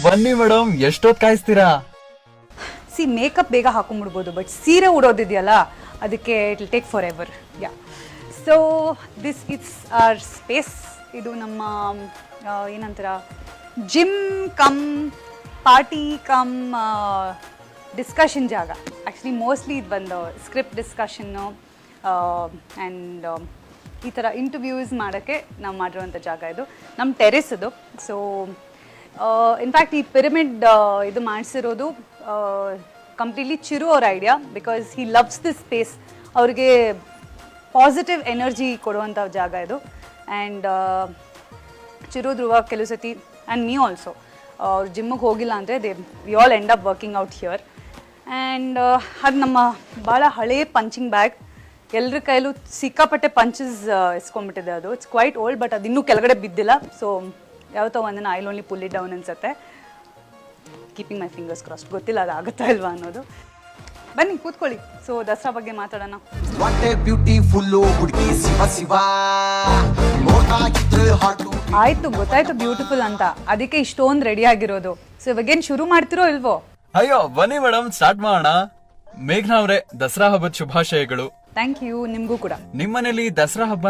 ಬನ್ನಿ ಮೇಡಮ್, ಎಷ್ಟೊತ್ ಕಾಯಿಸ್ತೀರಾ? C makeup ಬೇಗ ಹಾಕೊಂಡ್ಬಿಡ್ಬೋದು, ಬಟ್ ಸೀರೆ ಉಡೋದಿದೆಯಲ್ಲ ಅದಕ್ಕೆ it will take forever. Yeah, so this it's our space. ಇದು ನಮ್ಮ ಏನಂತೀರ, gym cum party cum discussion ಜಾಗ. ಆ್ಯಕ್ಚುಲಿ ಮೋಸ್ಟ್ಲಿ ಇದು ಬಂದು ಸ್ಕ್ರಿಪ್ಟ್ ಡಿಸ್ಕಷನ್ನು ಆ್ಯಂಡ್ ಈ ಥರ ಇಂಟರ್ವ್ಯೂಸ್ ಮಾಡೋಕ್ಕೆ ನಾವು ಮಾಡಿರುವಂಥ ಜಾಗ. ಇದು ನಮ್ಮ ಟೆರೆಸ್ ಇದು. ಸೊ ಇನ್ಫ್ಯಾಕ್ಟ್ ಈ ಪಿರಮಿಡ್ ಇದು ಮಾಡಿಸಿರೋದು ಕಂಪ್ಲೀಟ್ಲಿ ಚಿರು ಅವ್ರ idea, because he loves this space. ಅವ್ರಿಗೆ ಪಾಸಿಟಿವ್ ಎನರ್ಜಿ ಕೊಡುವಂಥ ಜಾಗ ಇದು. ಆ್ಯಂಡ್ ಚಿರು ಧ್ರುವ ಕೆಲವು ಸತಿ ಆ್ಯಂಡ್ ಮೀ ಆಲ್ಸೋ ಅವ್ರು ಜಿಮ್ಮಿಗೆ ಹೋಗಿಲ್ಲ ಅಂದರೆ we all end up working out here. And ಅದು ನಮ್ಮ ಭಾಳ ಹಳೇ ಪಂಚಿಂಗ್ ಬ್ಯಾಗ್. ಎಲ್ಲರ ಕೈಲೂ ಸಿಕ್ಕಾಪಟ್ಟೆ ಪಂಚಸ್ ಇಸ್ಕೊಂಡ್ಬಿಟ್ಟಿದೆ. ಅದು ಇಟ್ಸ್ ಕ್ವೈಟ್ ಓಲ್ಡ್, ಬಟ್ ಅದು ಇನ್ನೂ ಕೆಳಗಡೆ ಬಿದ್ದಿಲ್ಲ. ಸೊ ಯಾವತ್ತೋ ಒಂದಿನ I will only pull it down ಅನ್ಸುತ್ತೆ. ಕೀಪಿಂಗ್ ಮೈ ಫಿಂಗರ್ಸ್ ಕ್ರಾಸ್ಡ್. ಗೊತ್ತಿಲ್ಲ ಅದು ಆಗುತ್ತಾ ಇಲ್ವಾ ಅನ್ನೋದು. ಬನ್ನಿ ಕೂತ್ಕೊಳ್ಳಿ. ಸೊ ದಸರಾ ಬಗ್ಗೆ ಮಾತಾಡೋಣ. ಆಯ್ತು, ಗೊತ್ತಾಯ್ತು ಬ್ಯೂಟಿಫುಲ್ ಅಂತ, ಅದಕ್ಕೆ ಇಷ್ಟೊಂದು ರೆಡಿ ಆಗಿರೋದು. ಸೊ ಇವಾಗೇನು ಶುರು ಮಾಡ್ತಿರೋ ಇಲ್ವೋ? ಅಯ್ಯೋ ಬನ್ನಿ ಮೇಡಮ್, ಸ್ಟಾರ್ಟ್ ಮಾಡೋಣ. ಮೇಘ್ನಾ ಅವರೇ, ದಸರಾ ಹಬ್ಬದ ಶುಭಾಶಯಗಳು. Thank you. ನಿಮಗೂ ಕೂಡ. ನಿಮ್ಮನೇಲಿ ದಸರಾ ಹಬ್ಬ